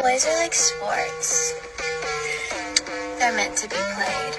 Boys are like sports. They're meant to be played.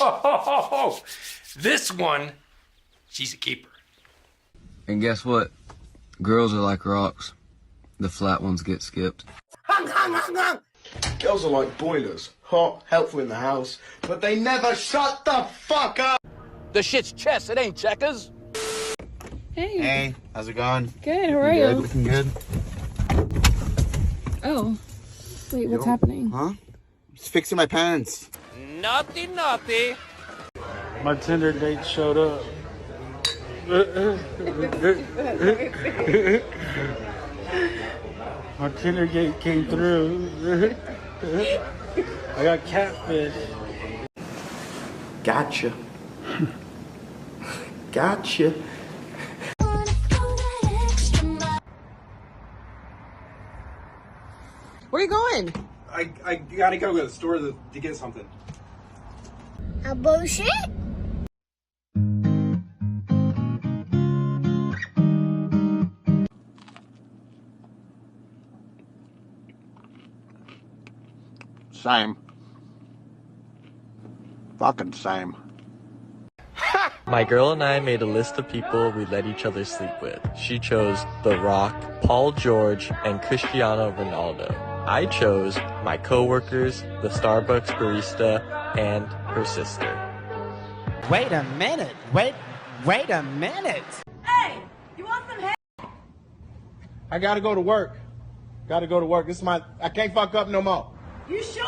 Oh, this one, she's a keeper. And guess what? Girls are like rocks. The flat ones get skipped. Girls are like boilers. Hot, helpful in the house, but they never shut the fuck up! The shit's chess, it ain't checkers. Hey. Hey, how's it going? Good, how are you? Looking good. Oh. Wait, what's happening? Huh? Just fixing my pants. Naughty, naughty. My Tinder date showed up. My Tinder date came through. I got catfish. Gotcha. Gotcha. Where are you going? I gotta go to the store to get something. A bullshit? Same. Fucking same. My girl and I made a list of people we let each other sleep with. She chose The Rock, Paul George, and Cristiano Ronaldo. I chose my coworkers, the Starbucks barista, and her sister. Wait a minute. Wait a minute. Hey, you want some help? I gotta go to work. Gotta go to work. This is I can't fuck up no more. You sure?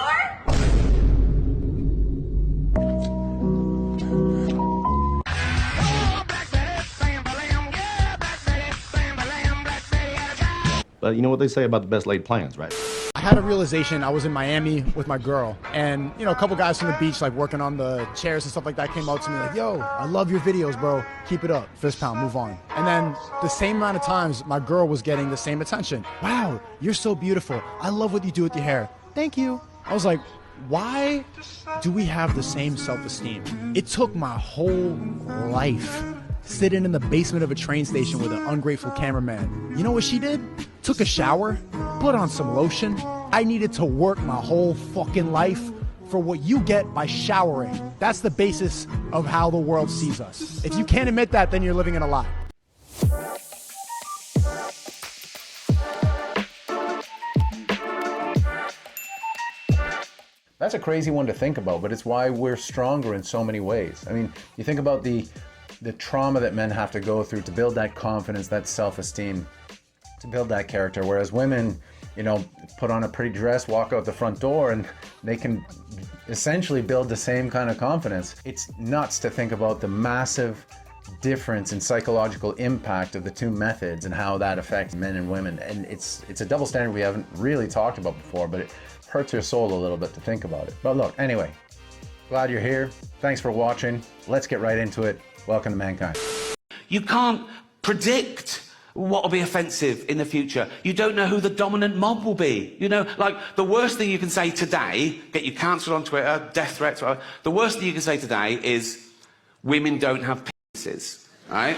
But you know what they say about the best laid plans, right? I had a realization. I was in Miami with my girl, and you know, a couple guys from the beach, like working on the chairs and stuff like that, came out to me like, "Yo, I love your videos, bro. Keep it up. Fist pound, move on." And then the same amount of times, my girl was getting the same attention. "Wow, you're so beautiful. I love what you do with your hair. Thank you." I was like, why do we have the same self-esteem? It took my whole life sitting in the basement of a train station with an ungrateful cameraman. You know what she did? Took a shower, put on some lotion. I needed to work my whole fucking life for what you get by showering. That's the basis of how the world sees us. If you can't admit that, then you're living in a lie. That's a crazy one to think about, but it's why we're stronger in so many ways. I mean, you think about the trauma that men have to go through to build that confidence, that self-esteem, to build that character, whereas women, you know, put on a pretty dress, walk out the front door, and they can essentially build the same kind of confidence. It's nuts to think about the massive difference in psychological impact of the two methods and how that affects men and women. And it's a double standard we haven't really talked about before, but it hurts your soul a little bit to think about it. But look, anyway, glad you're here. Thanks for watching. Let's get right into it. Welcome to Mankind. You can't predict what will be offensive in the future. You don't know who the dominant mob will be. You know, like the worst thing you can say today, get you cancelled on Twitter, death threats, whatever. The worst thing you can say today is women don't have penises, right?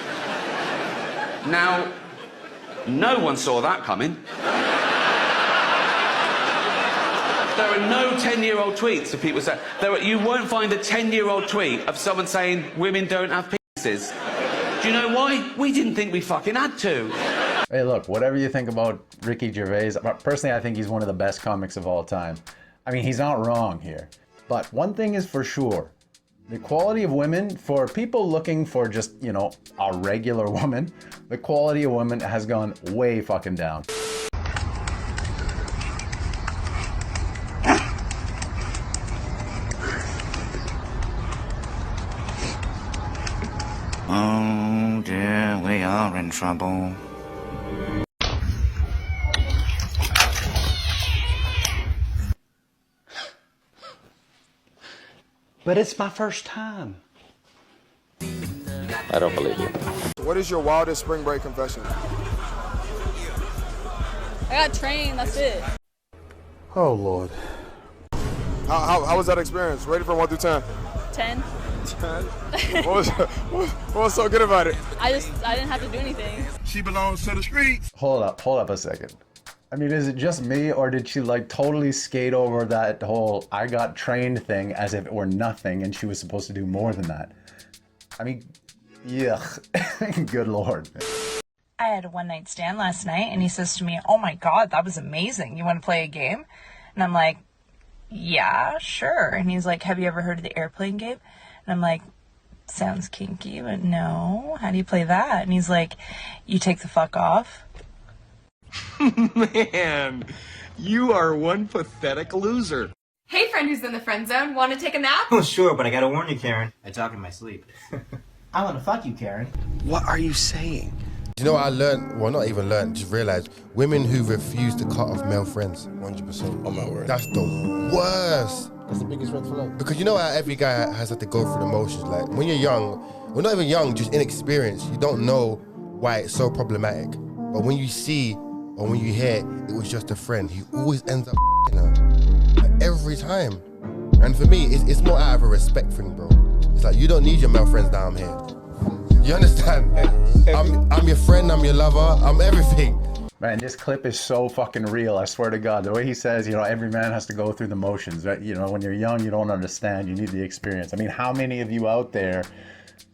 Now, no one saw that coming. There are no 10-year-old tweets of people saying... You won't find a 10-year-old tweet of someone saying women don't have penises. Do you know why? We didn't think we fucking had to. Hey, look, whatever you think about Ricky Gervais, personally, I think he's one of the best comics of all time. I mean, he's not wrong here. But one thing is for sure. The quality of women, for people looking for just, you know, a regular woman, the quality of women has gone way fucking down. Oh dear, we are in trouble. But it's my first time. I don't believe you. What is your wildest spring break confession? I got trained, that's it. Oh, Lord. How was that experience? Rated from 1 through 10? 10. What was so good about it? I didn't have to do anything. She belongs to the streets. Hold up a second. I mean, is it just me, or did she like totally skate over that whole I got trained thing as if it were nothing and she was supposed to do more than that? I mean, yuck. Good Lord. I had a one-night stand last night, and he says to me, "Oh my God, that was amazing. You want to play a game?" And I'm like, "Yeah, sure." And he's like, "Have you ever heard of the airplane game?" And I'm like, "Sounds kinky, but no. How do you play that?" And he's like, "You take the fuck off." Man, you are one pathetic loser. Hey, friend who's in the friend zone, want to take a nap? Oh, sure, but I gotta warn you, Karen. I talk in my sleep. I wanna fuck you, Karen. What are you saying? Do you know what I learned? Well, not even learned, just realized. Women who refuse to cut off male friends. 100%. Oh my word. That's the worst. That's the biggest red flag. Because you know how every guy has had to go through the motions. Like, when you're young, well, not even young, just inexperienced, you don't know why it's so problematic. But when you see, or when you hear, it was just a friend, he always ends up her. Like, every time. And for me, it's more out of a respect thing, bro. It's like, you don't need your male friends down here. You understand? I'm your friend, I'm your lover, I'm everything. Man, this clip is so fucking real, I swear to God. The way he says, you know, every man has to go through the motions, right? You know, when you're young, you don't understand, you need the experience. I mean, how many of you out there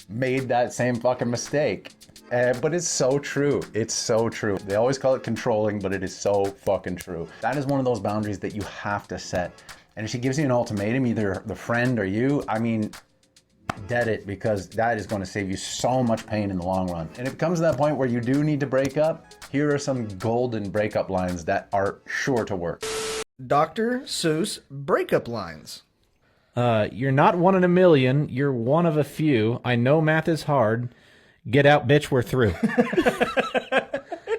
made that same fucking mistake? But it's so true. It's so true. They always call it controlling, but it is so fucking true. That is one of those boundaries that you have to set. And if she gives you an ultimatum, either the friend or you, I mean, dead it, because that is going to save you so much pain in the long run. And if it comes to that point where you do need to break up, here are some golden breakup lines that are sure to work. Dr. Seuss breakup lines. You're not one in a million, you're one of a few. I know math is hard. Get out, bitch, we're through.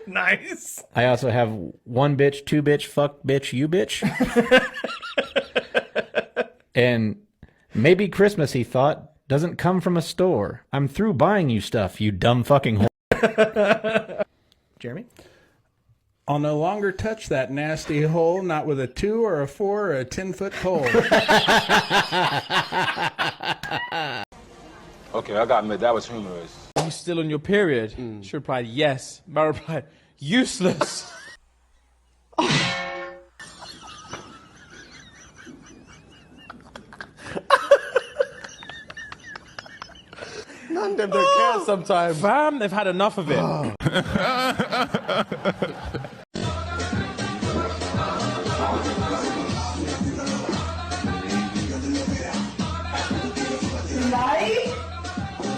Nice. I also have one bitch, two bitch, fuck bitch, you bitch. And maybe Christmas, he thought, doesn't come from a store. I'm through buying you stuff, you dumb fucking whore. Jeremy? I'll no longer touch that nasty hole, not with a 2 or a 4 or a 10-foot pole. Okay, I gotta admit, that was humorous. Are you still on your period? She replied, yes. I replied, useless. None of them don't care sometimes. Fam, they've had enough of it.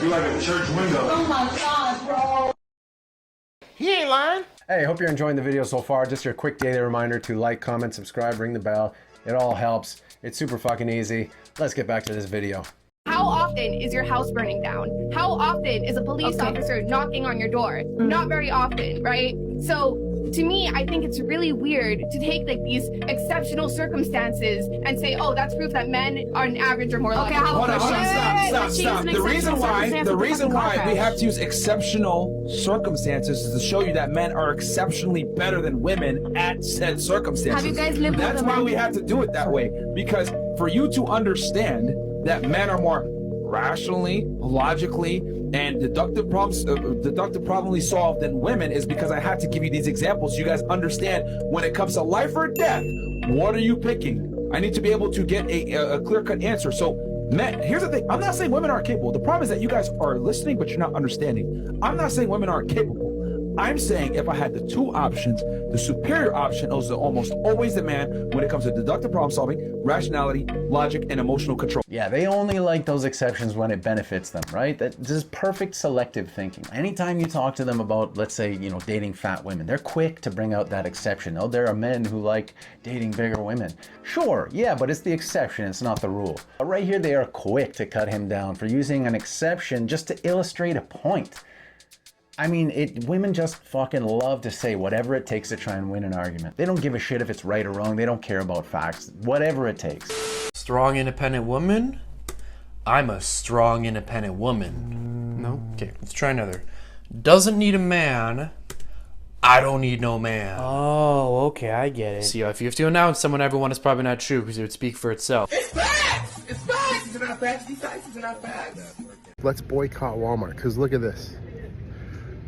You're like a church window. Oh my God, bro. He ain't lying. Hey, hope you're enjoying the video so far. Just your quick daily reminder to like, comment, subscribe, ring the bell. It all helps. It's super fucking easy. Let's get back to this video. How often is your house burning down? How often is a police officer knocking on your door? Not very often, right? So to me, I think it's really weird to take like these exceptional circumstances and say, oh, that's proof that men are an average or more likely. Hold on, stop. The reason why we have to use exceptional circumstances is to show you that men are exceptionally better than women at said circumstances. Have you guys lived with That's a why man? we have to do it that way, because for you to understand that men are more rationally, logically, and deductively solved than women is because I had to give you these examples so you guys understand when it comes to life or death, what are you picking? I need to be able to get a clear-cut answer. So, men, here's the thing. I'm not saying women aren't capable. The problem is that you guys are listening, but you're not understanding. I'm not saying women aren't capable. I'm saying if I had the two options, the superior option is almost always the man when it comes to deductive problem solving, rationality, logic, and emotional control. Yeah, they only like those exceptions when it benefits them, right? This is perfect selective thinking. Anytime you talk to them about, let's say, you know, dating fat women, they're quick to bring out that exception. Oh, there are men who like dating bigger women. Sure, yeah, but it's the exception, it's not the rule. But right here, they are quick to cut him down for using an exception just to illustrate a point. I mean, women just fucking love to say whatever it takes to try and win an argument. They don't give a shit if it's right or wrong. They don't care about facts. Whatever it takes. Strong, independent woman? I'm a strong, independent woman. No? Okay, let's try another. Doesn't need a man. I don't need no man. Oh, okay, I get it. See, if you have to announce someone, everyone is probably not true because it would speak for itself. It's facts! It's facts! These are not facts. These are not facts. Let's boycott Walmart, because look at this.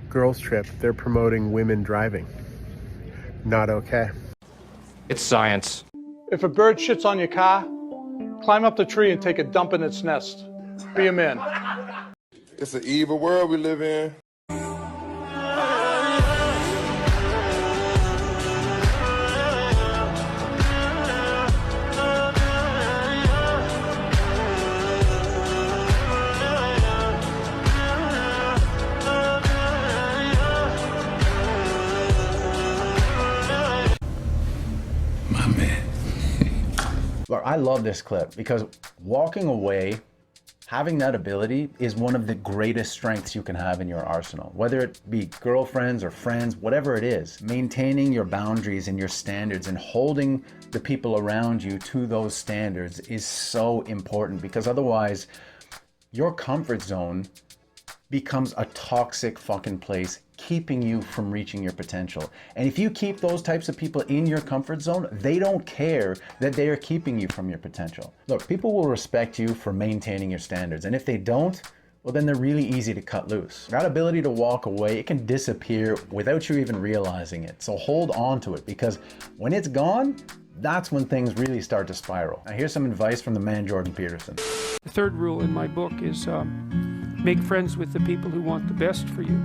Girls trip, they're promoting women driving. Not okay. It's science. If a bird shits on your car, climb up the tree and take a dump in its nest. Be a man. It's an evil world we live in. Look, I love this clip because walking away, having that ability is one of the greatest strengths you can have in your arsenal. Whether it be girlfriends or friends, whatever it is, maintaining your boundaries and your standards and holding the people around you to those standards is so important, because otherwise your comfort zone becomes a toxic fucking place, keeping you from reaching your potential. And if you keep those types of people in your comfort zone, they don't care that they are keeping you from your potential. Look, people will respect you for maintaining your standards, and if they don't, well, then they're really easy to cut loose. That ability to walk away, it can disappear without you even realizing it. So hold on to it, because when it's gone, that's when things really start to spiral. Now here's some advice from the man Jordan Peterson. The third rule in my book is make friends with the people who want the best for you.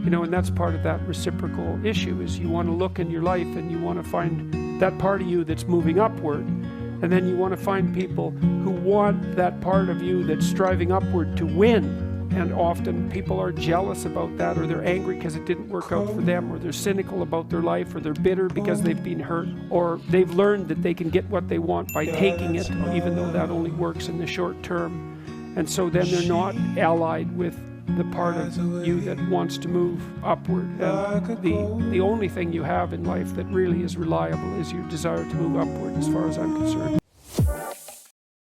You know, and that's part of that reciprocal issue, is you want to look in your life and you want to find that part of you that's moving upward. And then you want to find people who want that part of you that's striving upward to win. And often people are jealous about that, or they're angry because it didn't work out for them, or they're cynical about their life, or they're bitter because they've been hurt, or they've learned that they can get what they want by taking it, even though that only works in the short term. And so then they're not allied with the part of you that wants to move upward. And the only thing you have in life that really is reliable is your desire to move upward, as far as I'm concerned.